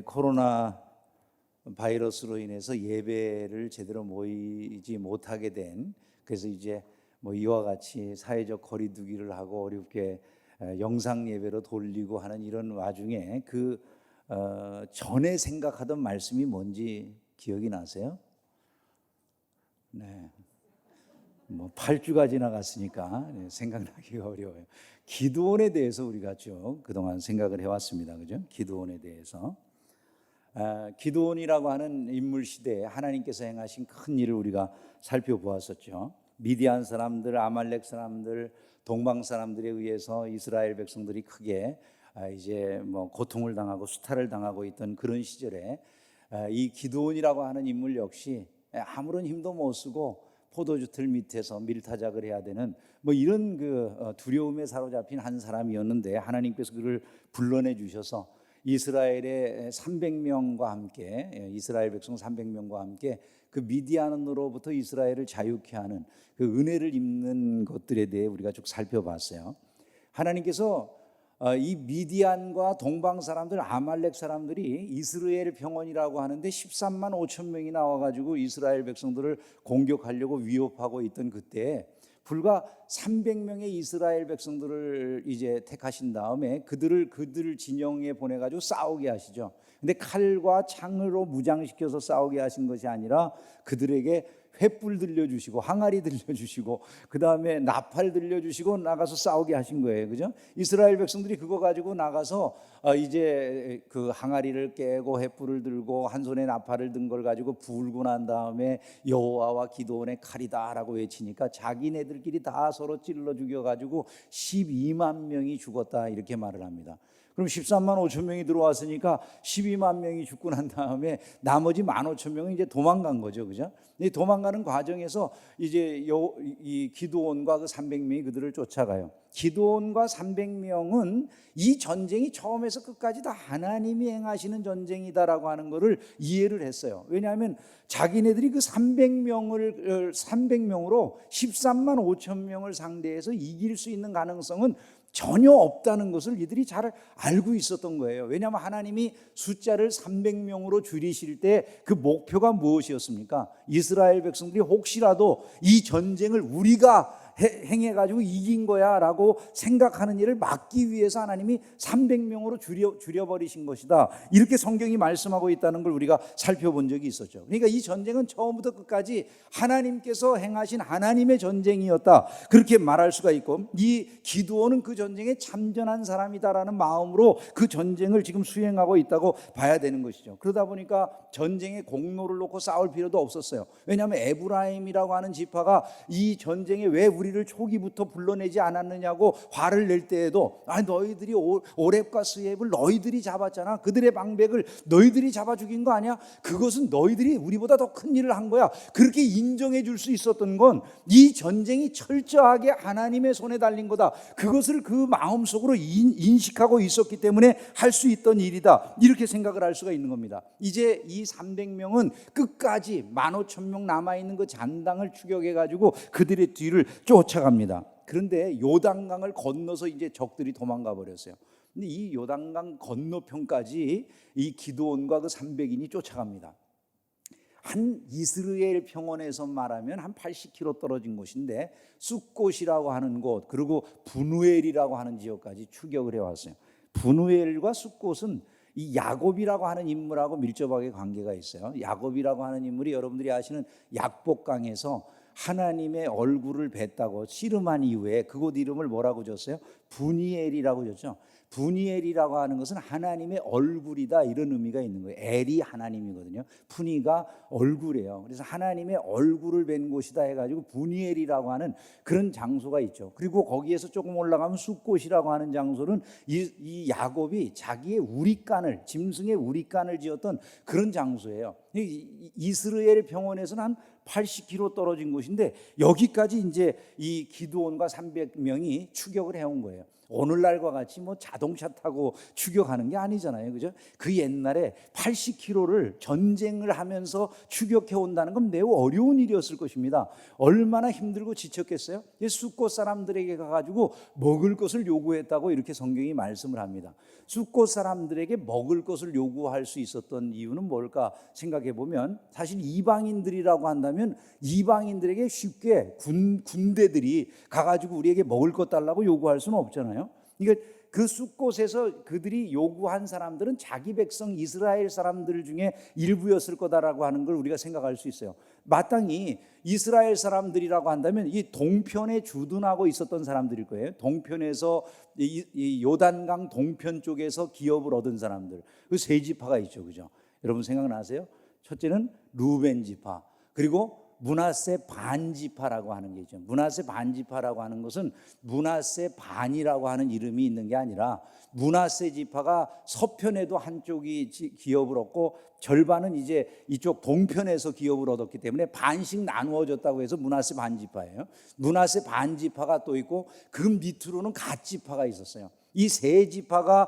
코로나 바이러스로 인해서 예배를 제대로 모이지 못하게 된, 그래서 이제 이와 같이 사회적 거리두기를 하고 어렵게 영상 예배로 돌리고 하는 이런 와중에 전에 생각하던 말씀이 뭔지 기억이 나세요? 네. 8주가 지나갔으니까 생각나기가 어려워요. 기드온에 대해서 우리가 쭉 그동안 생각을 해왔습니다. 그죠? 기드온에 대해서. 기드온이라고 하는 인물 시대에 하나님께서 행하신 큰 일을 우리가 살펴보았었죠. 미디안 사람들, 아말렉 사람들, 동방 사람들에 의해서 이스라엘 백성들이 크게 이제 고통을 당하고 수탈을 당하고 있던 그런 시절에 이 기드온이라고 하는 인물 역시 아무런 힘도 못 쓰고 포도주 틀 밑에서 밀타작을 해야 되는 이런 두려움에 사로잡힌 한 사람이었는데, 하나님께서 그를 불러내 주셔서 이스라엘의 300명과 함께, 이스라엘 백성 300명과 함께 그 미디안으로부터 이스라엘을 자유케 하는 그 은혜를 입는 것들에 대해 우리가 쭉 살펴봤어요. 하나님께서 이 미디안과 동방 사람들, 아말렉 사람들이 이스라엘 병원이라고 하는데 13만 5천 명이 나와가지고 이스라엘 백성들을 공격하려고 위협하고 있던 그때 불과 300명의 이스라엘 백성들을 이제 택하신 다음에 그들 진영에 보내가지고 싸우게 하시죠. 근데 칼과 창으로 무장시켜서 싸우게 하신 것이 아니라 그들에게 횃불 들려주시고 항아리 들려주시고 그 다음에 나팔 들려주시고 나가서 싸우게 하신 거예요. 그죠? 이스라엘 백성들이 그거 가지고 나가서 이제 그 항아리를 깨고 횃불을 들고 한 손에 나팔을 든 걸 가지고 불고 난 다음에 여호와와 기드온의 칼이다라고 외치니까 자기네들끼리 다 서로 찔러 죽여가지고 12만 명이 죽었다 이렇게 말을 합니다. 그럼 13만 5천 명이 들어왔으니까 12만 명이 죽고 난 다음에 나머지 15,000명은 이제 도망간 거죠. 그죠? 이 도망가는 과정에서 이제 이 기드온과 그 300명이 그들을 쫓아가요. 기드온과 300명은 이 전쟁이 처음에서 끝까지 다 하나님이 행하시는 전쟁이다라고 하는 것을 이해를 했어요. 왜냐하면 자기네들이 그 300명으로 13만 5천 명을 상대해서 이길 수 있는 가능성은 전혀 없다는 것을 이들이 잘 알고 있었던 거예요. 왜냐하면 하나님이 숫자를 300명으로 줄이실 때 그 목표가 무엇이었습니까? 이스라엘 백성들이 혹시라도 이 전쟁을 우리가 행해가지고 이긴 거야 라고 생각하는 일을 막기 위해서 하나님이 300명으로 줄여버리신 것이다, 이렇게 성경이 말씀하고 있다는 걸 우리가 살펴본 적이 있었죠. 그러니까 이 전쟁은 처음부터 끝까지 하나님께서 행하신 하나님의 전쟁이었다, 그렇게 말할 수가 있고, 이 기드온은 그 전쟁에 참전한 사람이다라는 마음으로 그 전쟁을 지금 수행하고 있다고 봐야 되는 것이죠. 그러다 보니까 전쟁에 공로를 놓고 싸울 필요도 없었어요. 왜냐하면 에브라임이라고 하는 지파가 이 전쟁에 왜 우리를 초기부터 불러내지 않았느냐고 화를 낼 때에도 너희들이 오렙과 스웹을 너희들이 잡았잖아, 그들의 방백을 너희들이 잡아 죽인 거 아니야? 그것은 너희들이 우리보다 더 큰 일을 한 거야, 그렇게 인정해 줄 수 있었던 건 이 전쟁이 철저하게 하나님의 손에 달린 거다, 그것을 그 마음속으로 인식하고 있었기 때문에 할 수 있던 일이다, 이렇게 생각을 할 수가 있는 겁니다. 이제 이 300명은 끝까지 15,000명 남아있는 그 잔당을 추격해가지고 그들의 뒤를 쫓아갑니다. 그런데 요단강을 건너서 이제 적들이 도망가 버렸어요. 근데 이 요단강 건너편까지 이 기드온과 그 300인이 쫓아갑니다. 한 이스라엘 평원에서 말하면 한 80km 떨어진 곳인데 숫곳이라고 하는 곳, 그리고 분우엘이라고 하는 지역까지 추격을 해왔어요. 분우엘과 숫곳은 이 야곱이라고 하는 인물하고 밀접하게 관계가 있어요. 야곱이라고 하는 인물이 여러분들이 아시는 약복강에서 하나님의 얼굴을 뵀다고 씨름한 이후에 그곳 이름을 뭐라고 줬어요? 분이엘이라고 줬죠. 분이엘이라고 하는 것은 하나님의 얼굴이다, 이런 의미가 있는 거예요. 엘이 하나님이거든요. 푸니가 얼굴이에요. 그래서 하나님의 얼굴을 뵌 곳이다 해가지고 분이엘이라고 하는 그런 장소가 있죠. 그리고 거기에서 조금 올라가면 숫곳이라고 하는 장소는 이 야곱이 자기의 우리간을, 짐승의 우리간을 지었던 그런 장소예요. 이스라엘 병원에서는 한 80km 떨어진 곳인데 여기까지 이제 이 기드온과 300명이 추격을 해온 거예요. 오늘날과 같이 뭐 자동차 타고 추격하는 게 아니잖아요. 그죠? 그 옛날에 80km를 전쟁을 하면서 추격해 온다는 건 매우 어려운 일이었을 것입니다. 얼마나 힘들고 지쳤겠어요? 숫곳 사람들에게 가가지고 먹을 것을 요구했다고 이렇게 성경이 말씀을 합니다. 숫곳 사람들에게 먹을 것을 요구할 수 있었던 이유는 뭘까 생각해 보면, 사실 이방인들이라고 한다면 이방인들에게 쉽게 군대들이 가가지고 우리에게 먹을 것 달라고 요구할 수는 없잖아요. 그러니까 그 숫곳에서 그들이 요구한 사람들은 자기 백성 이스라엘 사람들 중에 일부였을 거다라고 하는 걸 우리가 생각할 수 있어요. 마땅히 이스라엘 사람들이라고 한다면 이 동편에 주둔하고 있었던 사람들일 거예요. 동편에서 이 요단강 동편 쪽에서 기업을 얻은 사람들, 그 세 지파가 있죠, 그죠? 여러분 생각나세요? 첫째는 루벤 지파, 그리고 므낫세 반지파라고 하는 게 있죠. 므낫세 반지파라고 하는 것은 므낫세 반이라고 하는 이름이 있는 게 아니라, 므낫세 지파가 서편에도 한쪽이 기업을 얻고 절반은 이제 이쪽 동편에서 기업을 얻었기 때문에 반씩 나누어졌다고 해서 므낫세 반지파예요. 므낫세 반지파가 또 있고 그 밑으로는 갓지파가 있었어요. 이 세 지파가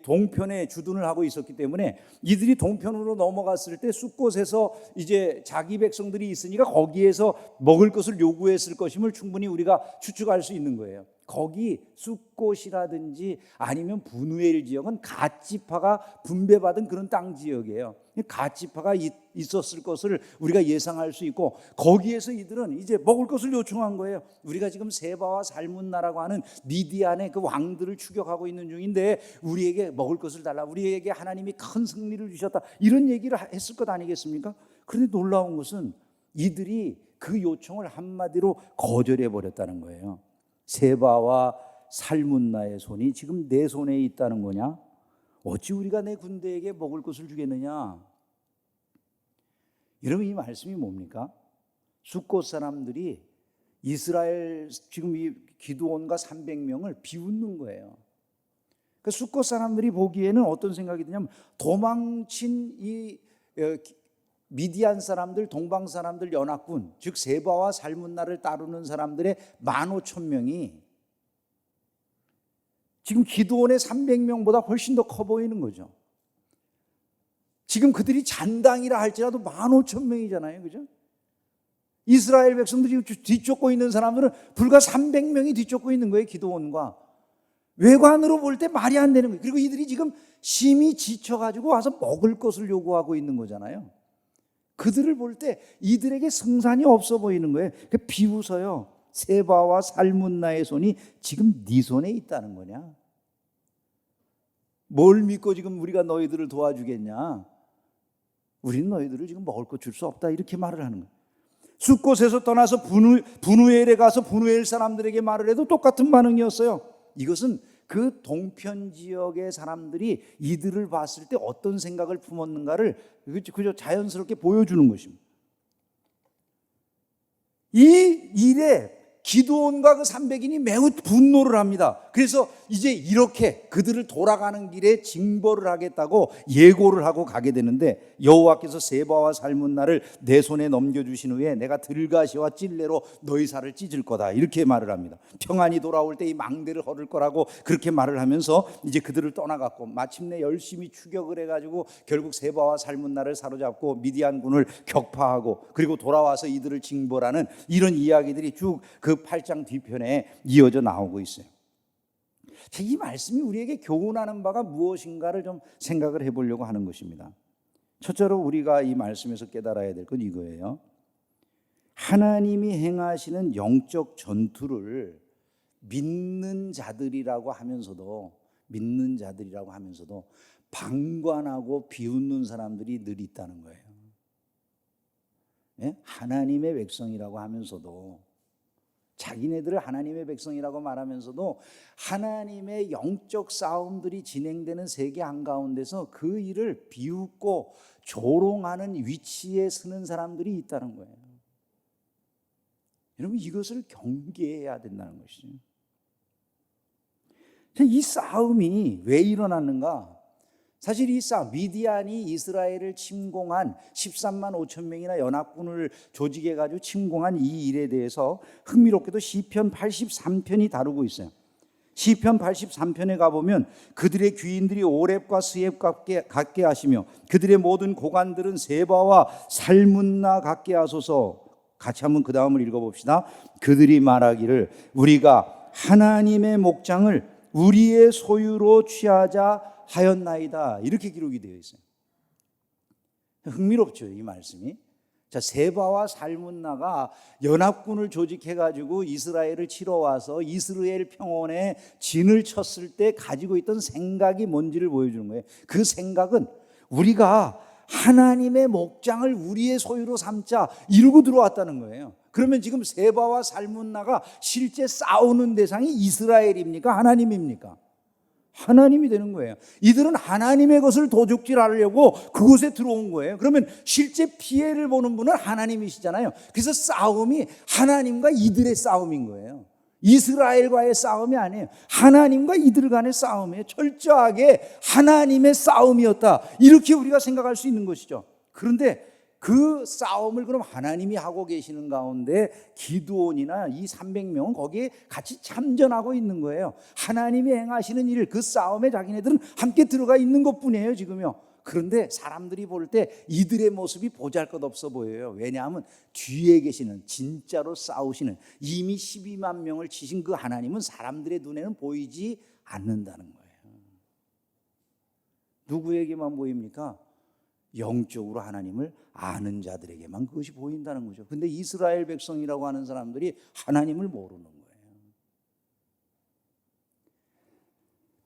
동편에 주둔을 하고 있었기 때문에 이들이 동편으로 넘어갔을 때 숫곳에서 이제 자기 백성들이 있으니까 거기에서 먹을 것을 요구했을 것임을 충분히 우리가 추측할 수 있는 거예요. 거기 숫곳이라든지 아니면 분우엘 지역은 갓지파가 분배받은 그런 땅 지역이에요. 갓지파가 있었을 것을 우리가 예상할 수 있고, 거기에서 이들은 이제 먹을 것을 요청한 거예요. 우리가 지금 세바와 살문나라고 하는 미디안의 그 왕들을 추격하고 있는 중인데 우리에게 먹을 것을 달라, 우리에게 하나님이 큰 승리를 주셨다, 이런 얘기를 했을 것 아니겠습니까? 그런데 놀라운 것은 이들이 그 요청을 한마디로 거절해 버렸다는 거예요. 세바와 살문나의 손이 지금 내 손에 있다는 거냐? 어찌 우리가 내 군대에게 먹을 것을 주겠느냐? 여러분, 이 말씀이 뭡니까? 숫곳 사람들이 이스라엘 지금 이 기드온과 300명을 비웃는 거예요. 그 숫곳 사람들이 보기에는 어떤 생각이 드냐면, 도망친 이 미디안 사람들, 동방 사람들 연합군, 즉 세바와 살문나를 따르는 사람들의 15,000명이 지금 기드온의 300명보다 훨씬 더 커 보이는 거죠. 지금 그들이 잔당이라 할지라도 15,000명이잖아요, 그죠? 이스라엘 백성들이 뒤쫓고 있는 사람들은 불과 300명이 뒤쫓고 있는 거예요, 기드온과. 외관으로 볼 때 말이 안 되는 거예요. 그리고 이들이 지금 심히 지쳐가지고 와서 먹을 것을 요구하고 있는 거잖아요. 그들을 볼 때 이들에게 승산이 없어 보이는 거예요. 비웃어요. 세바와 살문나의 손이 지금 네 손에 있다는 거냐? 뭘 믿고 지금 우리가 너희들을 도와주겠냐? 우리는 너희들을 지금 먹을 것 줄 수 없다, 이렇게 말을 하는 거예요. 숫곳에서 떠나서 분우엘에 가서 분우엘 사람들에게 말을 해도 똑같은 반응이었어요. 이것은 그 동편 지역의 사람들이 이들을 봤을 때 어떤 생각을 품었는가를 그저 자연스럽게 보여주는 것입니다. 이 일에 기드온과 그 300인이 매우 분노를 합니다. 그래서 이제 이렇게 그들을 돌아가는 길에 징벌을 하겠다고 예고를 하고 가게 되는데, 여호와께서 세바와 살문나를 내 손에 넘겨주신 후에 내가 들가시와 찔레로 너희 살을 찢을 거다, 이렇게 말을 합니다. 평안이 돌아올 때 이 망대를 헐을 거라고 그렇게 말을 하면서 이제 그들을 떠나갔고, 마침내 열심히 추격을 해가지고 결국 세바와 살문나를 사로잡고 미디안군을 격파하고, 그리고 돌아와서 이들을 징벌하는 이런 이야기들이 쭉 그 8장 뒤편에 이어져 나오고 있어요. 이 말씀이 우리에게 교훈하는 바가 무엇인가를 좀 생각을 해보려고 하는 것입니다. 첫째로 우리가 이 말씀에서 깨달아야 될 건 이거예요. 하나님이 행하시는 영적 전투를 믿는 자들이라고 하면서도 방관하고 비웃는 사람들이 늘 있다는 거예요. 예? 하나님의 백성이라고 하면서도, 자기네들을 하나님의 백성이라고 말하면서도 하나님의 영적 싸움들이 진행되는 세계 한가운데서 그 일을 비웃고 조롱하는 위치에 서는 사람들이 있다는 거예요. 여러분, 이것을 경계해야 된다는 것이죠. 이 싸움이 왜 일어났는가? 사실 이 싸움, 미디안이 이스라엘을 침공한 13만 5천 명이나 연합군을 조직해가지고 침공한 이 일에 대해서 흥미롭게도 시편 83편이 다루고 있어요. 시편 83편에 가보면 그들의 귀인들이 오렙과 스앱 같게 하시며 그들의 모든 고관들은 세바와 살문나 같게 하소서. 같이 한번 그 다음을 읽어봅시다. 그들이 말하기를 우리가 하나님의 목장을 우리의 소유로 취하자 하였나이다. 이렇게 기록이 되어 있어요. 흥미롭죠, 이 말씀이. 자, 세바와 살문나가 연합군을 조직해가지고 이스라엘을 치러 와서 이스라엘 평원에 진을 쳤을 때 가지고 있던 생각이 뭔지를 보여주는 거예요. 그 생각은 우리가 하나님의 목장을 우리의 소유로 삼자 이러고 들어왔다는 거예요. 그러면 지금 세바와 살문나가 실제 싸우는 대상이 이스라엘입니까? 하나님입니까? 하나님이 되는 거예요. 이들은 하나님의 것을 도둑질하려고 그곳에 들어온 거예요. 그러면 실제 피해를 보는 분은 하나님이시잖아요. 그래서 싸움이 하나님과 이들의 싸움인 거예요. 이스라엘과의 싸움이 아니에요. 하나님과 이들 간의 싸움이에요. 철저하게 하나님의 싸움이었다. 이렇게 우리가 생각할 수 있는 것이죠. 그런데 그 싸움을 그럼 하나님이 하고 계시는 가운데 기드온이나 이 300명은 거기에 같이 참전하고 있는 거예요. 하나님이 행하시는 일, 그 싸움에 자기네들은 함께 들어가 있는 것뿐이에요, 지금요. 그런데 사람들이 볼 때 이들의 모습이 보잘것없어 보여요. 왜냐하면 뒤에 계시는 진짜로 싸우시는 이미 12만 명을 치신 그 하나님은 사람들의 눈에는 보이지 않는다는 거예요. 누구에게만 보입니까? 영적으로 하나님을 아는 자들에게만 그것이 보인다는 거죠. 근데 이스라엘 백성이라고 하는 사람들이 하나님을 모르는 거예요.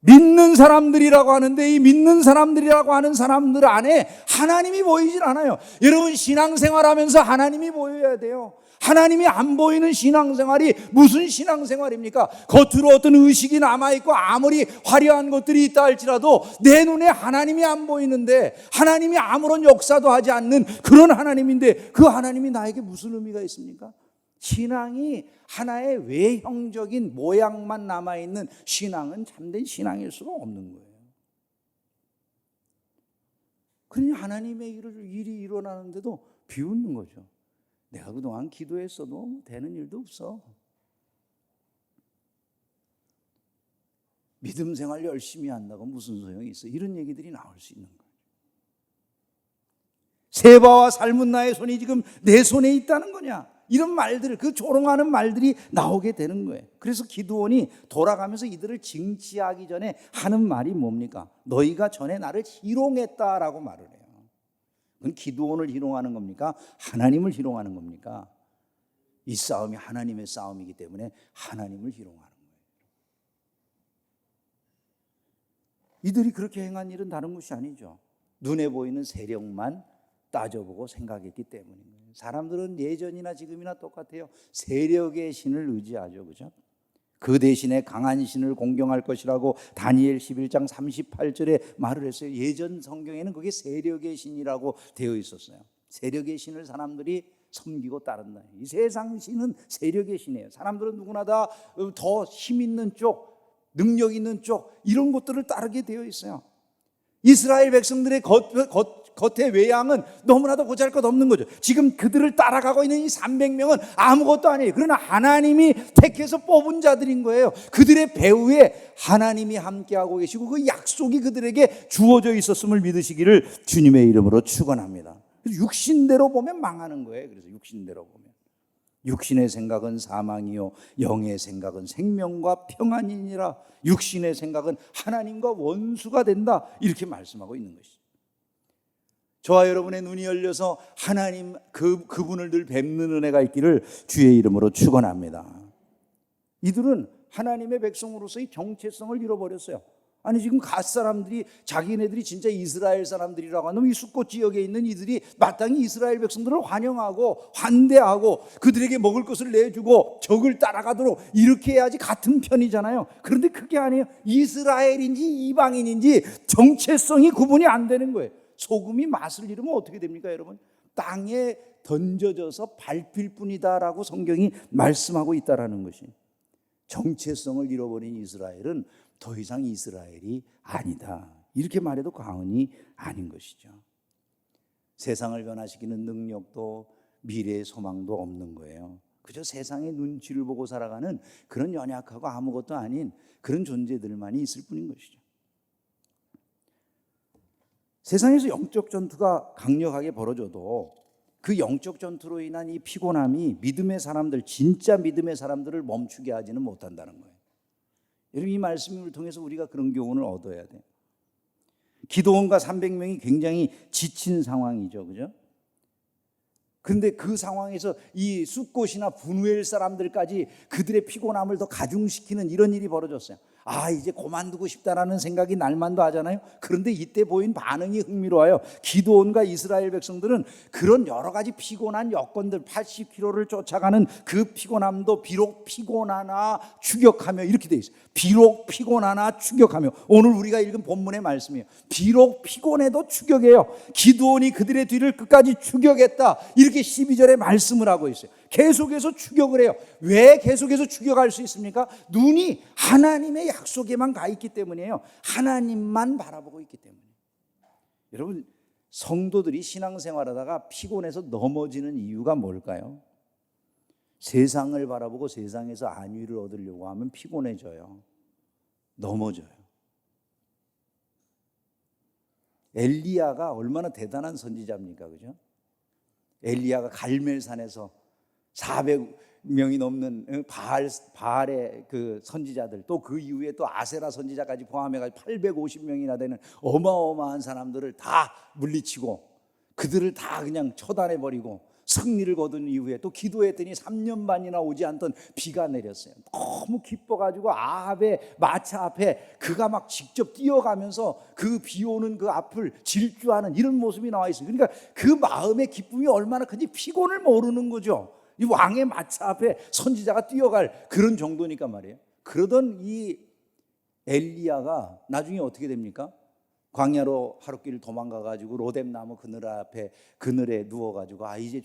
믿는 사람들이라고 하는데 이 믿는 사람들이라고 하는 사람들 안에 하나님이 보이질 않아요. 여러분, 신앙생활하면서 하나님이 보여야 돼요. 하나님이 안 보이는 신앙생활이 무슨 신앙생활입니까? 겉으로 어떤 의식이 남아있고 아무리 화려한 것들이 있다 할지라도 내 눈에 하나님이 안 보이는데, 하나님이 아무런 역사도 하지 않는 그런 하나님인데 그 하나님이 나에게 무슨 의미가 있습니까? 신앙이 하나의 외형적인 모양만 남아있는 신앙은 참된 신앙일 수가 없는 거예요. 그러니 하나님의 일이 일어나는데도 비웃는 거죠. 내가 그동안 기도했어도 되는 일도 없어. 믿음 생활 열심히 한다고 무슨 소용이 있어? 이런 얘기들이 나올 수 있는 거예요. 세바와 살문나의 손이 지금 내 손에 있다는 거냐? 이런 말들, 그 조롱하는 말들이 나오게 되는 거예요. 그래서 기드온이 돌아가면서 이들을 징치하기 전에 하는 말이 뭡니까? 너희가 전에 나를 희롱했다라고 말을 해요. 그건 기드온을 희롱하는 겁니까? 하나님을 희롱하는 겁니까? 이 싸움이 하나님의 싸움이기 때문에 하나님을 희롱하는 거예요. 이들이 그렇게 행한 일은 다른 것이 아니죠. 눈에 보이는 세력만 따져보고 생각했기 때문인 거예요. 사람들은 예전이나 지금이나 똑같아요. 세력의 신을 의지하죠. 그죠? 그 대신에 강한 신을 공경할 것이라고 다니엘 11장 38절에 말을 했어요. 예전 성경에는 그게 세력의 신이라고 되어 있었어요. 세력의 신을 사람들이 섬기고 따른다. 이 세상 신은 세력의 신이에요. 사람들은 누구나 다 더 힘 있는 쪽, 능력 있는 쪽, 이런 것들을 따르게 되어 있어요. 이스라엘 백성들의 겉의 외양은 너무나도 보잘것없는 거죠. 지금 그들을 따라가고 있는 이 300명은 아무것도 아니에요. 그러나 하나님이 택해서 뽑은 자들인 거예요. 그들의 배후에 하나님이 함께하고 계시고 그 약속이 그들에게 주어져 있었음을 믿으시기를 주님의 이름으로 축원합니다. 육신대로 보면 망하는 거예요. 그래서 육신대로 보면 육신의 생각은 사망이요 영의 생각은 생명과 평안이니라. 육신의 생각은 하나님과 원수가 된다. 이렇게 말씀하고 있는 것이죠. 저와 여러분의 눈이 열려서 하나님 그분을 늘 뵙는 은혜가 있기를 주의 이름으로 축원합니다. 이들은 하나님의 백성으로서의 정체성을 잃어버렸어요. 아니 지금 갓 사람들이 자기네들이 진짜 이스라엘 사람들이라고 하면 이 숫꽃 지역에 있는 이들이 마땅히 이스라엘 백성들을 환영하고 환대하고 그들에게 먹을 것을 내주고 적을 따라가도록 이렇게 해야지 같은 편이잖아요. 그런데 그게 아니에요. 이스라엘인지 이방인인지 정체성이 구분이 안 되는 거예요. 소금이 맛을 잃으면 어떻게 됩니까, 여러분? 땅에 던져져서 밟힐 뿐이다라고 성경이 말씀하고 있다라는 것이. 정체성을 잃어버린 이스라엘은 더 이상 이스라엘이 아니다. 이렇게 말해도 과언이 아닌 것이죠. 세상을 변화시키는 능력도 미래의 소망도 없는 거예요. 그저 세상의 눈치를 보고 살아가는 그런 연약하고 아무것도 아닌 그런 존재들만이 있을 뿐인 것이죠. 세상에서 영적 전투가 강력하게 벌어져도 그 영적 전투로 인한 이 피곤함이 믿음의 사람들, 진짜 믿음의 사람들을 멈추게 하지는 못한다는 거예요. 여러분, 이 말씀을 통해서 우리가 그런 교훈을 얻어야 돼요. 기드온과 300명이 굉장히 지친 상황이죠, 그죠? 근데 그 상황에서 이 숫곳이나 분우엘 사람들까지 그들의 피곤함을 더 가중시키는 이런 일이 벌어졌어요. 아, 이제 그만두고 싶다라는 생각이 날만도 하잖아요. 그런데 이때 보인 반응이 흥미로워요. 기드온과 이스라엘 백성들은 그런 여러 가지 피곤한 여건들, 80km를 쫓아가는 그 피곤함도 비록 피곤하나 추격하며, 이렇게 돼 있어요. 비록 피곤하나 추격하며. 오늘 우리가 읽은 본문의 말씀이에요. 비록 피곤해도 추격해요. 기드온이 그들의 뒤를 끝까지 추격했다, 이렇게 12절에 말씀을 하고 있어요. 계속해서 추격을 해요. 왜 계속해서 추격할 수 있습니까? 눈이 하나님의 약속에만 가 있기 때문이에요. 하나님만 바라보고 있기 때문이에요. 여러분, 성도들이 신앙생활하다가 피곤해서 넘어지는 이유가 뭘까요? 세상을 바라보고 세상에서 안위를 얻으려고 하면 피곤해져요. 넘어져요. 엘리야가 얼마나 대단한 선지자입니까, 그죠? 엘리야가 갈멜산에서 400명이 넘는 바알의 그 선지자들, 또 그 이후에 또 아세라 선지자까지 포함해가지고 850명이나 되는 어마어마한 사람들을 다 물리치고 그들을 다 그냥 처단해버리고 승리를 거둔 이후에 또 기도했더니 3년 반이나 오지 않던 비가 내렸어요. 너무 기뻐가지고 아합의 마차 앞에 그가 막 직접 뛰어가면서 그 비 오는 그 앞을 질주하는 이런 모습이 나와 있어요. 그러니까 그 마음의 기쁨이 얼마나 큰지 피곤을 모르는 거죠. 이 왕의 마차 앞에 선지자가 뛰어갈 그런 정도니까 말이에요. 그러던 이 엘리야가 나중에 어떻게 됩니까? 광야로 하룻길 도망가가지고 로뎀나무 그늘에 누워가지고 이제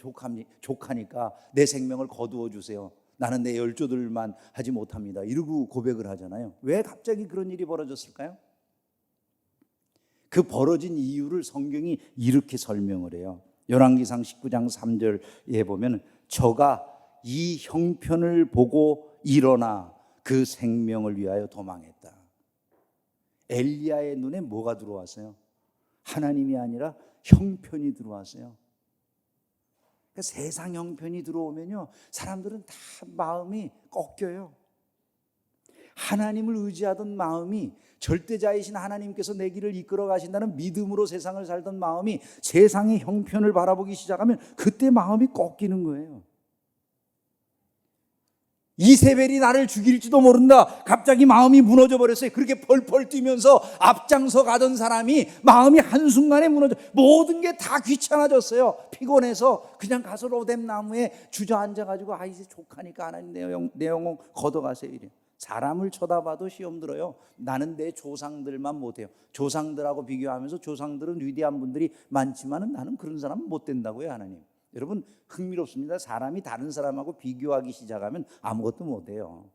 족하니까 내 생명을 거두어 주세요. 나는 내 열조들만 하지 못합니다. 이러고 고백을 하잖아요. 왜 갑자기 그런 일이 벌어졌을까요? 그 벌어진 이유를 성경이 이렇게 설명을 해요. 열왕기상 19장 3절에 보면 저가 이 형편을 보고 일어나 그 생명을 위하여 도망했다. 엘리야의 눈에 뭐가 들어왔어요? 하나님이 아니라 형편이 들어왔어요. 그러니까 세상 형편이 들어오면요, 사람들은 다 마음이 꺾여요. 하나님을 의지하던 마음이, 절대자이신 하나님께서 내 길을 이끌어 가신다는 믿음으로 세상을 살던 마음이 세상의 형편을 바라보기 시작하면 그때 마음이 꺾이는 거예요. 이세벨이 나를 죽일지도 모른다. 갑자기 마음이 무너져 버렸어요. 그렇게 펄펄 뛰면서 앞장서 가던 사람이 마음이 한순간에 무너져, 모든 게 다 귀찮아졌어요. 피곤해서 그냥 가서 로뎀나무에 주저앉아가지고 이제 족하니까 하나님 내 영혼 걷어가세요, 이래요. 사람을 쳐다봐도 시험 들어요. 나는 내 조상들만 못해요. 조상들하고 비교하면서 조상들은 위대한 분들이 많지만 나는 그런 사람은 못 된다고요, 하나님. 여러분, 흥미롭습니다. 사람이 다른 사람하고 비교하기 시작하면 아무것도 못해요.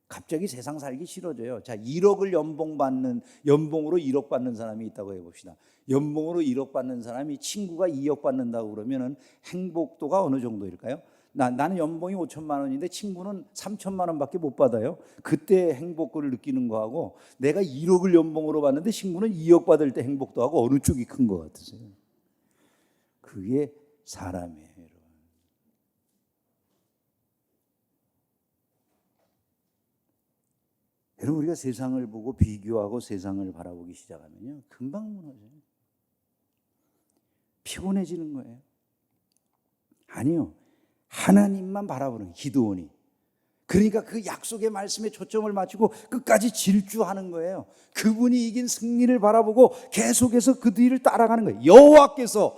갑자기 세상 살기 싫어져요. 자, 1억을 연봉으로 1억 받는 사람이 있다고 해봅시다. 연봉으로 1억 받는 사람이 친구가 2억 받는다고 그러면은 행복도가 어느 정도일까요? 나는 연봉이 5천만 원인데 친구는 3천만 원밖에 못 받아요. 그때 행복을 느끼는 거하고 내가 1억을 연봉으로 받는데 친구는 2억 받을 때 행복도하고 어느 쪽이 큰 것 같으세요? 그게 사람이에요, 여러분. 여러분, 우리가 세상을 보고 비교하고 세상을 바라보기 시작하면요, 금방 무너져요. 피곤해지는 거예요. 아니요, 하나님만 바라보는 기드온이, 그러니까 그 약속의 말씀에 초점을 맞추고 끝까지 질주하는 거예요. 그분이 이긴 승리를 바라보고 계속해서 그 뒤를 따라가는 거예요. 여호와께서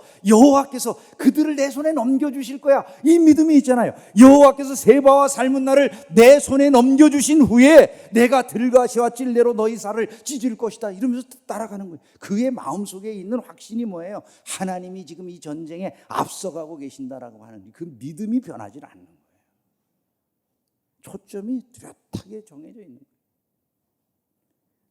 그들을 내 손에 넘겨주실 거야, 이 믿음이 있잖아요. 여호와께서 세바와 살문나를 내 손에 넘겨주신 후에 내가 들가시와 찔레로 너희 살을 찢을 것이다, 이러면서 따라가는 거예요. 그의 마음속에 있는 확신이 뭐예요? 하나님이 지금 이 전쟁에 앞서가고 계신다라고 하는 그 믿음이 변하지 않는 거예요. 초점이 뚜렷하게 정해져 있는 거예요.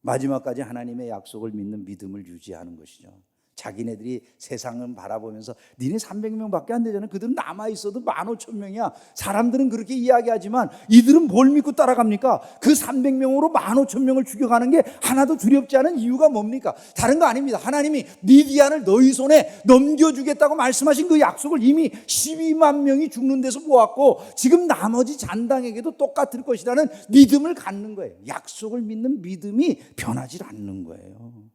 마지막까지 하나님의 약속을 믿는 믿음을 유지하는 것이죠. 자기네들이 세상을 바라보면서 니네 300명밖에 안 되잖아. 그들은 남아있어도 15,000명이야. 사람들은 그렇게 이야기하지만 이들은 뭘 믿고 따라갑니까? 그 300명으로 15,000명을 죽여가는 게 하나도 두렵지 않은 이유가 뭡니까? 다른 거 아닙니다. 하나님이 미디안을 너희 손에 넘겨주겠다고 말씀하신 그 약속을 이미 12만 명이 죽는 데서 보았고 지금 나머지 잔당에게도 똑같을 것이라는 믿음을 갖는 거예요. 약속을 믿는 믿음이 변하지 않는 거예요.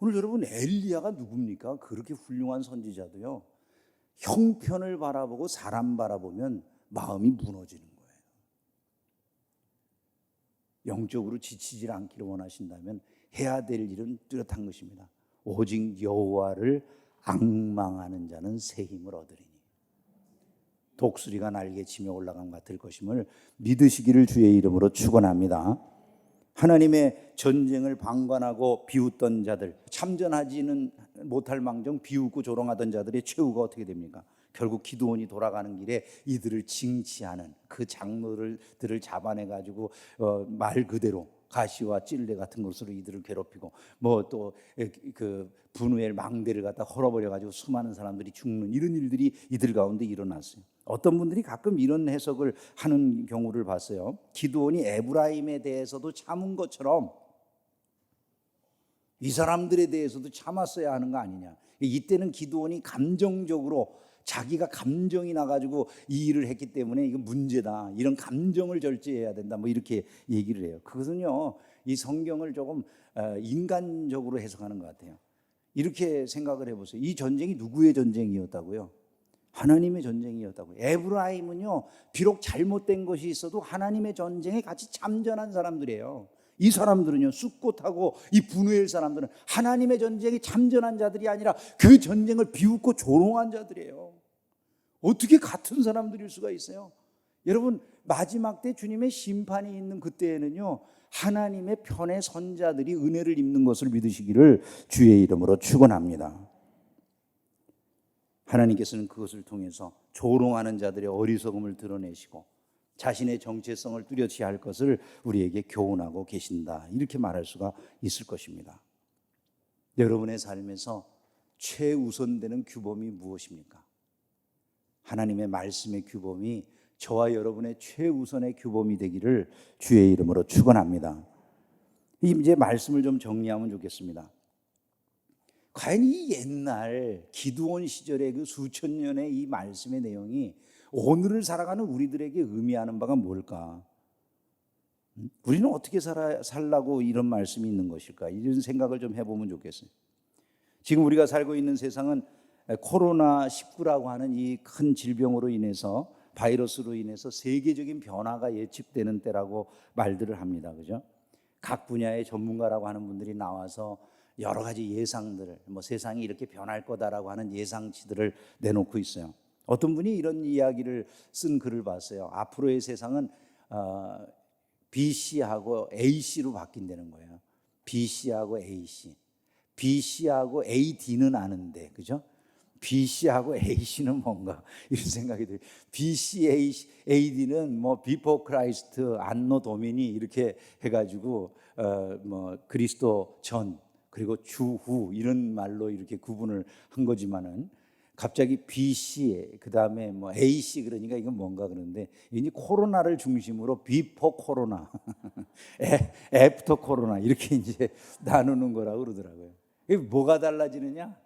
오늘 여러분, 엘리야가 누굽니까? 그렇게 훌륭한 선지자도요, 형편을 바라보고 사람 바라보면 마음이 무너지는 거예요. 영적으로 지치지 않기를 원하신다면 해야 될 일은 뚜렷한 것입니다. 오직 여호와를 앙망하는 자는 새 힘을 얻으리니 독수리가 날개치며 올라간 같을 것임을 믿으시기를 주의 이름으로 축원합니다. 하나님의 전쟁을 방관하고 비웃던 자들, 참전하지는 못할 망정 비웃고 조롱하던 자들의 최후가 어떻게 됩니까? 결국 기드온이 돌아가는 길에 이들을 징치하는 그 장로들을 잡아내가지고 말 그대로 가시와 찔레 같은 것으로 이들을 괴롭히고 뭐 또 그 분우엘 망대를 갖다 헐어버려가지고 수많은 사람들이 죽는 이런 일들이 이들 가운데 일어났어요. 어떤 분들이 가끔 이런 해석을 하는 경우를 봤어요. 기드온이 에브라임에 대해서도 참은 것처럼 이 사람들에 대해서도 참았어야 하는 거 아니냐. 이때는 기드온이 감정적으로 자기가 감정이 나가지고 이 일을 했기 때문에 이거 문제다. 이런 감정을 절제해야 된다. 뭐 이렇게 얘기를 해요. 그것은요, 이 성경을 조금 인간적으로 해석하는 것 같아요. 이렇게 생각을 해보세요. 이 전쟁이 누구의 전쟁이었다고요? 하나님의 전쟁이었다고요. 에브라임은요, 비록 잘못된 것이 있어도 하나님의 전쟁에 같이 참전한 사람들이에요. 이 사람들은요, 숫곳하고 이 분우엘 사람들은 하나님의 전쟁에 참전한 자들이 아니라 그 전쟁을 비웃고 조롱한 자들이에요. 어떻게 같은 사람들일 수가 있어요? 여러분, 마지막 때 주님의 심판이 있는 그때에는요, 하나님의 편의 선자들이 은혜를 입는 것을 믿으시기를 주의 이름으로 축원합니다. 하나님께서는 그것을 통해서 조롱하는 자들의 어리석음을 드러내시고 자신의 정체성을 뚜렷이 할 것을 우리에게 교훈하고 계신다. 이렇게 말할 수가 있을 것입니다. 여러분의 삶에서 최우선되는 규범이 무엇입니까? 하나님의 말씀의 규범이 저와 여러분의 최우선의 규범이 되기를 주의 이름으로 축원합니다. 이제 말씀을 좀 정리하면 좋겠습니다. 과연 이 옛날 기드온 시절의 그 수천 년의 이 말씀의 내용이 오늘을 살아가는 우리들에게 의미하는 바가 뭘까? 우리는 어떻게 살라고 이런 말씀이 있는 것일까? 이런 생각을 좀 해보면 좋겠어요. 지금 우리가 살고 있는 세상은 코로나19라고 하는 이 큰 질병으로 인해서, 바이러스로 인해서 세계적인 변화가 예측되는 때라고 말들을 합니다. 그죠? 각 분야의 전문가라고 하는 분들이 나와서 여러 가지 예상들을, 뭐 세상이 이렇게 변할 거다라고 하는 예상치들을 내놓고 있어요. 어떤 분이 이런 이야기를 쓴 글을 봤어요. 앞으로의 세상은 BC하고 AC로 바뀐다는 거예요. BC하고 AC. BC하고 AD는 아는데, 그죠? BC하고 AC는 뭔가 이런 생각이 들어요. BC, AD는 뭐 Before Christ, 안노 도미니 이렇게 해가지고 뭐 그리스도 전 그리고 주후 이런 말로 이렇게 구분을 한 거지만은 갑자기 BC 그 다음에 뭐 AC 그러니까 이건 뭔가 그런데 이제 코로나를 중심으로 비포 코로나, 애프터 코로나 이렇게 이제 나누는 거라고 그러더라고요. 이게 뭐가 달라지느냐?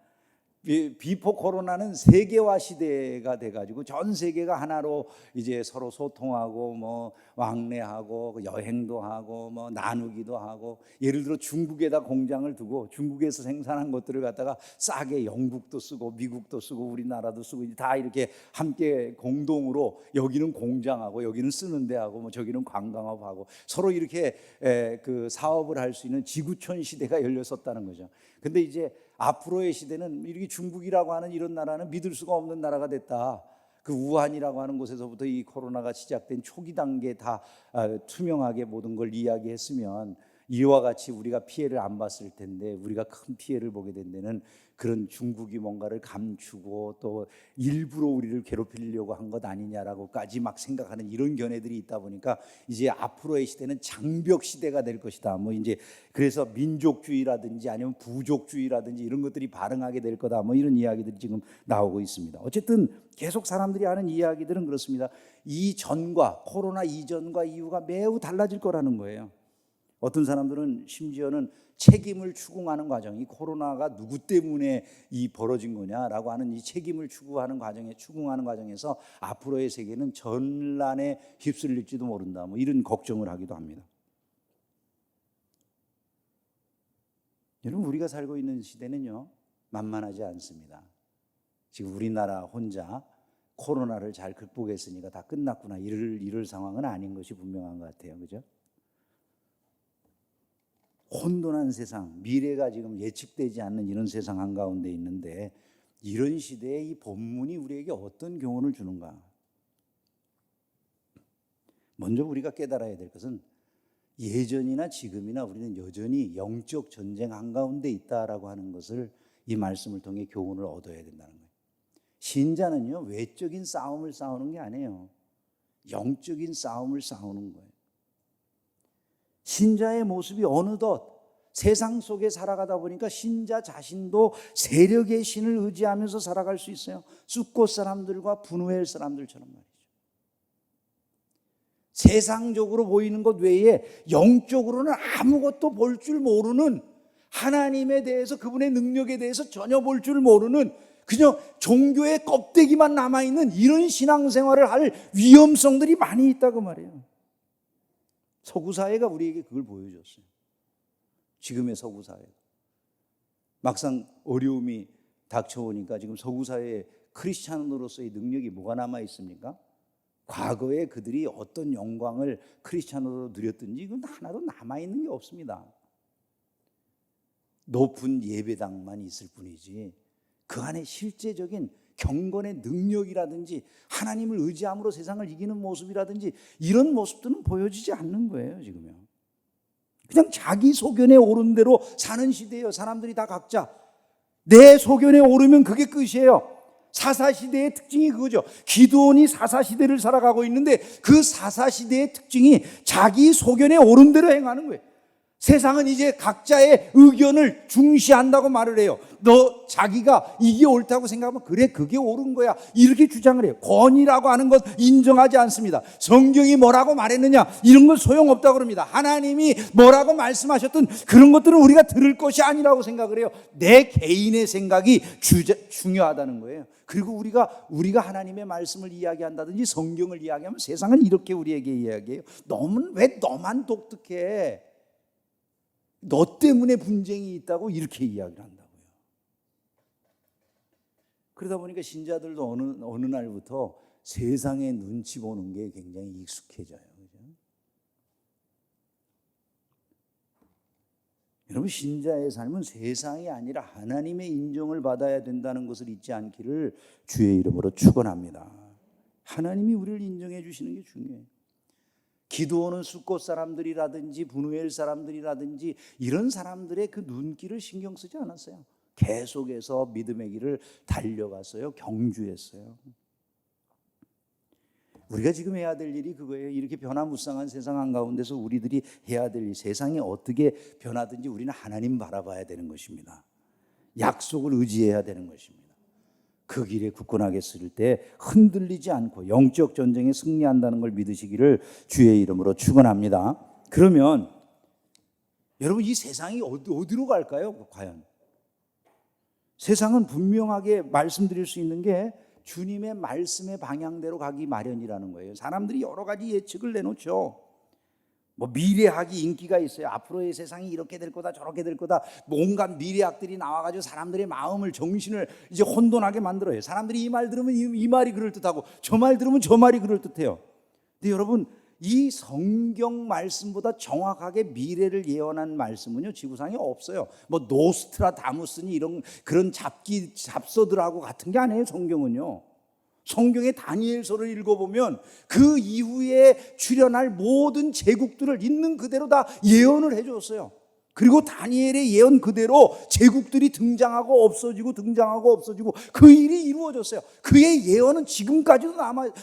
비포 코로나는 세계화 시대가 돼가지고 전 세계가 하나로 이제 서로 소통하고 뭐 왕래하고 여행도 하고 뭐 나누기도 하고, 예를 들어 중국에다 공장을 두고 중국에서 생산한 것들을 갖다가 싸게 영국도 쓰고 미국도 쓰고 우리나라도 쓰고 다 이렇게 함께 공동으로 여기는 공장하고 여기는 쓰는 데하고 뭐 저기는 관광업하고 서로 이렇게 그 사업을 할 수 있는 지구촌 시대가 열렸었다는 거죠. 근데 이제 앞으로의 시대는 이렇게 중국이라고 하는 이런 나라는 믿을 수가 없는 나라가 됐다. 그 우한이라고 하는 곳에서부터 이 코로나가 시작된 초기 단계에 다 투명하게 모든 걸 이야기했으면 이와 같이 우리가 피해를 안 봤을 텐데 우리가 큰 피해를 보게 된 데는 그런 중국이 뭔가를 감추고 또 일부러 우리를 괴롭히려고 한 것 아니냐라고까지 막 생각하는 이런 견해들이 있다 보니까 이제 앞으로의 시대는 장벽 시대가 될 것이다. 뭐 이제 그래서 민족주의라든지 아니면 부족주의라든지 이런 것들이 발흥하게 될 거다. 뭐 이런 이야기들이 지금 나오고 있습니다. 어쨌든 계속 사람들이 하는 이야기들은 그렇습니다. 이전과 코로나 이전과 이후가 매우 달라질 거라는 거예요. 어떤 사람들은 심지어는 책임을 추궁하는 과정, 이 코로나가 누구 때문에 이 벌어진 거냐라고 하는 이 책임을 추궁하는 과정에서 앞으로의 세계는 전란에 휩쓸릴지도 모른다. 뭐 이런 걱정을 하기도 합니다. 여러분, 우리가 살고 있는 시대는요 만만하지 않습니다. 지금 우리나라 혼자 코로나를 잘 극복했으니까 다 끝났구나 이럴 상황은 아닌 것이 분명한 것 같아요. 그죠? 혼돈한 세상, 미래가 지금 예측되지 않는 이런 세상 한가운데 있는데 이런 시대에 이 본문이 우리에게 어떤 교훈을 주는가? 먼저 우리가 깨달아야 될 것은 예전이나 지금이나 우리는 여전히 영적 전쟁 한가운데 있다라고 하는 것을 이 말씀을 통해 교훈을 얻어야 된다는 거예요. 신자는요 외적인 싸움을 싸우는 게 아니에요. 영적인 싸움을 싸우는 거예요. 신자의 모습이 어느덧 세상 속에 살아가다 보니까 신자 자신도 세력의 신을 의지하면서 살아갈 수 있어요. 숫곳 사람들과 분우엘 사람들처럼 말이죠. 세상적으로 보이는 것 외에 영적으로는 아무것도 볼 줄 모르는, 하나님에 대해서 그분의 능력에 대해서 전혀 볼 줄 모르는, 그냥 종교의 껍데기만 남아있는 이런 신앙생활을 할 위험성들이 많이 있다고 말이에요. 서구사회가 우리에게 그걸 보여줬어요. 지금의 서구사회. 막상 어려움이 닥쳐오니까 지금 서구사회에 크리스찬으로서의 능력이 뭐가 남아있습니까? 과거에 그들이 어떤 영광을 크리스찬으로 누렸든지 이건 하나도 남아있는 게 없습니다. 높은 예배당만 있을 뿐이지 그 안에 실제적인 경건의 능력이라든지 하나님을 의지함으로 세상을 이기는 모습이라든지 이런 모습들은 보여지지 않는 거예요. 지금요. 그냥 자기 소견에 오른 대로 사는 시대예요. 사람들이 다 각자 내 소견에 오르면 그게 끝이에요. 사사시대의 특징이 그거죠. 기드온이 사사시대를 살아가고 있는데 그 사사시대의 특징이 자기 소견에 오른 대로 행하는 거예요. 세상은 이제 각자의 의견을 중시한다고 말을 해요. 너 자기가 이게 옳다고 생각하면 그래 그게 옳은 거야 이렇게 주장을 해요. 권위라고 하는 것 인정하지 않습니다. 성경이 뭐라고 말했느냐 이런 건 소용없다고 그럽니다. 하나님이 뭐라고 말씀하셨든 그런 것들은 우리가 들을 것이 아니라고 생각을 해요. 내 개인의 생각이 중요하다는 거예요. 그리고 우리가 하나님의 말씀을 이야기한다든지 성경을 이야기하면 세상은 이렇게 우리에게 이야기해요. 왜 너만 독특해? 너 때문에 분쟁이 있다고 이렇게 이야기를 한다고요. 그러다 보니까 신자들도 어느 날부터 세상의 눈치 보는 게 굉장히 익숙해져요. 그죠? 여러분, 신자의 삶은 세상이 아니라 하나님의 인정을 받아야 된다는 것을 잊지 않기를 주의 이름으로 축원합니다. 하나님이 우리를 인정해 주시는 게 중요해요. 기도하는 숫곳 사람들이라든지 분우엘 사람들이라든지 이런 사람들의 그 눈길을 신경 쓰지 않았어요. 계속해서 믿음의 길을 달려갔어요. 경주했어요. 우리가 지금 해야 될 일이 그거예요. 이렇게 변화무쌍한 세상 한가운데서 우리들이 해야 될 일, 세상이 어떻게 변하든지 우리는 하나님 바라봐야 되는 것입니다. 약속을 의지해야 되는 것입니다. 그 길에 굳건하게 쓸 때 흔들리지 않고 영적 전쟁에 승리한다는 걸 믿으시기를 주의 이름으로 축원합니다. 그러면 여러분 이 세상이 어디로 갈까요? 과연 세상은 분명하게 말씀드릴 수 있는 게 주님의 말씀의 방향대로 가기 마련이라는 거예요. 사람들이 여러 가지 예측을 내놓죠. 뭐 미래학이 인기가 있어요. 앞으로의 세상이 이렇게 될 거다 저렇게 될 거다. 온갖 미래학들이 나와가지고 사람들의 마음을 정신을 이제 혼돈하게 만들어요. 사람들이 이 말 들으면 이 말이 그럴듯하고 저 말 들으면 저 말이 그럴듯해요. 근데 여러분 이 성경 말씀보다 정확하게 미래를 예언한 말씀은요 지구상에 없어요. 뭐 노스트라다무스니 이런 그런 잡서들하고 같은 게 아니에요. 성경은요 성경의 다니엘서를 읽어보면 그 이후에 출현할 모든 제국들을 있는 그대로 다 예언을 해줬어요. 그리고 다니엘의 예언 그대로 제국들이 등장하고 없어지고 등장하고 없어지고 그 일이 이루어졌어요. 그의 예언은 지금까지도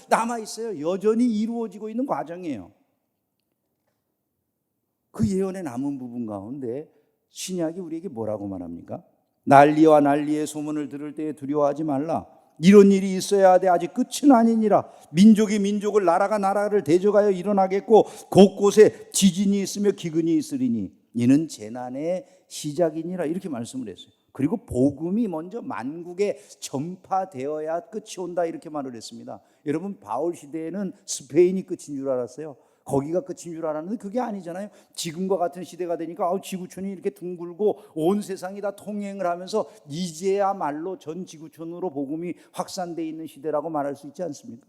남아있어요. 여전히 이루어지고 있는 과정이에요. 그 예언의 남은 부분 가운데 신약이 우리에게 뭐라고 말합니까? 난리와 난리의 소문을 들을 때에 두려워하지 말라. 이런 일이 있어야 하되 아직 끝은 아니니라. 민족이 민족을, 나라가 나라를 대적하여 일어나겠고 곳곳에 지진이 있으며 기근이 있으리니 이는 재난의 시작이니라. 이렇게 말씀을 했어요. 그리고 복음이 먼저 만국에 전파되어야 끝이 온다, 이렇게 말을 했습니다. 여러분, 바울 시대에는 스페인이 끝인 줄 알았어요. 거기가 끝인 줄 알았는데 그게 아니잖아요. 지금과 같은 시대가 되니까 지구촌이 이렇게 둥글고 온 세상이 다 통행을 하면서 이제야말로 전 지구촌으로 복음이 확산되어 있는 시대라고 말할 수 있지 않습니까?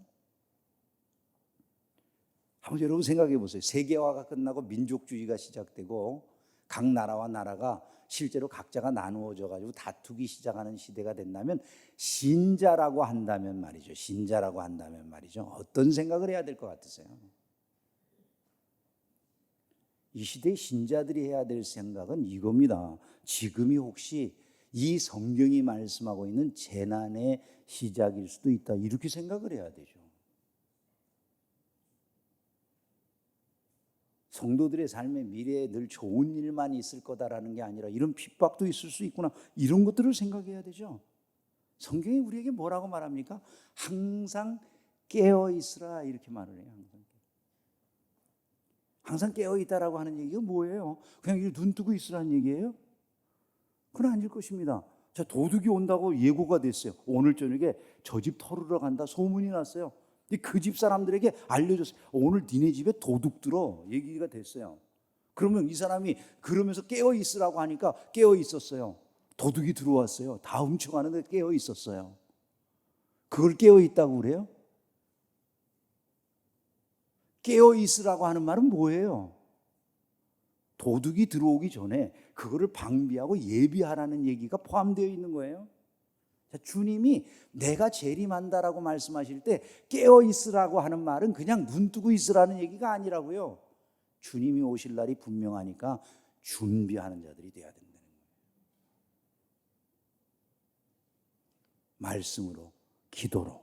한번 여러분 생각해 보세요. 세계화가 끝나고 민족주의가 시작되고 각 나라와 나라가 실제로 각자가 나누어져 가지고 다투기 시작하는 시대가 된다면 신자라고 한다면 말이죠. 신자라고 한다면 말이죠. 어떤 생각을 해야 될 것 같으세요? 이 시대의 신자들이 해야 될 생각은 이겁니다. 지금이 혹시 이 성경이 말씀하고 있는 재난의 시작일 수도 있다, 이렇게 생각을 해야 되죠. 성도들의 삶의 미래에 늘 좋은 일만 있을 거다라는 게 아니라 이런 핍박도 있을 수 있구나, 이런 것들을 생각해야 되죠. 성경이 우리에게 뭐라고 말합니까? 항상 깨어 있으라, 이렇게 말을 해요. 항상 깨어있다라고 하는 얘기가 뭐예요? 그냥 눈 뜨고 있으라는 얘기예요? 그건 아닐 것입니다. 자, 도둑이 온다고 예고가 됐어요. 오늘 저녁에 저 집 털으러 간다 소문이 났어요. 그 집 사람들에게 알려줬어요. 오늘 니네 집에 도둑 들어, 얘기가 됐어요. 그러면 이 사람이 그러면서 깨어있으라고 하니까 깨어있었어요. 도둑이 들어왔어요. 다 훔쳐가는데 깨어있었어요. 그걸 깨어있다고 그래요? 깨어있으라고 하는 말은 뭐예요? 도둑이 들어오기 전에 그거를 방비하고 예비하라는 얘기가 포함되어 있는 거예요. 자, 주님이 내가 재림한다라고 말씀하실 때 깨어있으라고 하는 말은 그냥 눈 뜨고 있으라는 얘기가 아니라고요. 주님이 오실 날이 분명하니까 준비하는 자들이 돼야 된다는 거예요. 말씀으로, 기도로.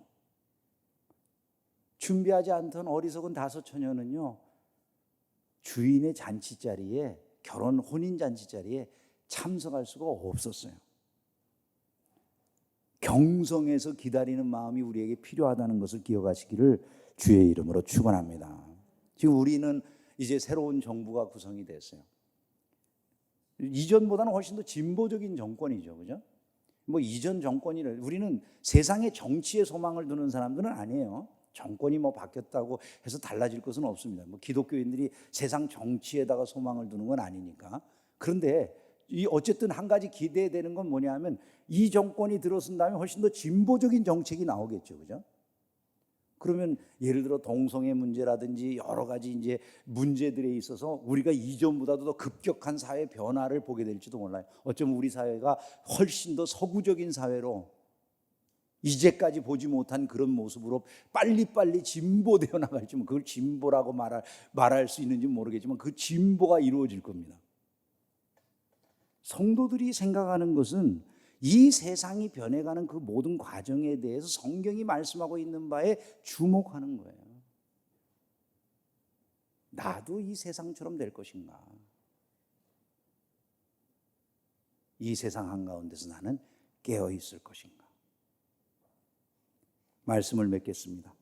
준비하지 않던 어리석은 다섯 처녀는요, 주인의 잔치자리에, 결혼 혼인 잔치자리에 참석할 수가 없었어요. 경성에서 기다리는 마음이 우리에게 필요하다는 것을 기억하시기를 주의 이름으로 축원합니다. 지금 우리는 이제 새로운 정부가 구성이 됐어요. 이전보다는 훨씬 더 진보적인 정권이죠, 그죠? 뭐 이전 정권이를, 우리는 세상의 정치에 소망을 두는 사람들은 아니에요. 정권이 뭐 바뀌었다고 해서 달라질 것은 없습니다. 뭐 기독교인들이 세상 정치에다가 소망을 두는 건 아니니까. 그런데 어쨌든 한 가지 기대되는 건 뭐냐면 이 정권이 들어선다면 훨씬 더 진보적인 정책이 나오겠죠, 그죠? 그러면 예를 들어 동성애 문제라든지 여러 가지 이제 문제들에 있어서 우리가 이전보다도 더 급격한 사회 변화를 보게 될지도 몰라요. 어쩌면 우리 사회가 훨씬 더 서구적인 사회로, 이제까지 보지 못한 그런 모습으로 빨리빨리 진보되어 나갈지, 그걸 진보라고 말할 수 있는지 모르겠지만 그 진보가 이루어질 겁니다. 성도들이 생각하는 것은 이 세상이 변해가는 그 모든 과정에 대해서 성경이 말씀하고 있는 바에 주목하는 거예요. 나도 이 세상처럼 될 것인가? 이 세상 한가운데서 나는 깨어 있을 것인가? 말씀을 맺겠습니다.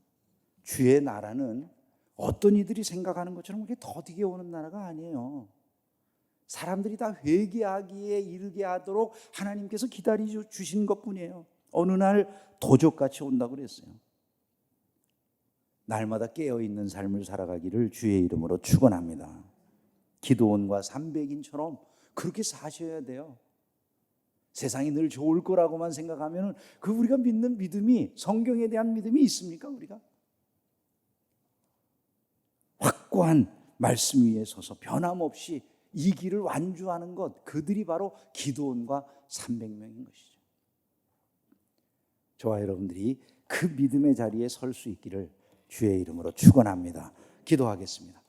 주의 나라는 어떤 이들이 생각하는 것처럼 그렇게 더디게 오는 나라가 아니에요. 사람들이 다 회개하기에 이르게 하도록 하나님께서 기다려 주신 것뿐이에요. 어느 날 도적같이 온다고 그랬어요. 날마다 깨어있는 삶을 살아가기를 주의 이름으로 축원합니다. 기드온과 삼백인처럼 그렇게 사셔야 돼요. 세상이 늘 좋을 거라고만 생각하면 그 우리가 믿는 믿음이, 성경에 대한 믿음이 있습니까? 우리가 확고한 말씀 위에 서서 변함없이 이 길을 완주하는 것, 그들이 바로 기드온과 300명인 것이죠. 저와 여러분들이 그 믿음의 자리에 설 수 있기를 주의 이름으로 축원합니다. 기도하겠습니다.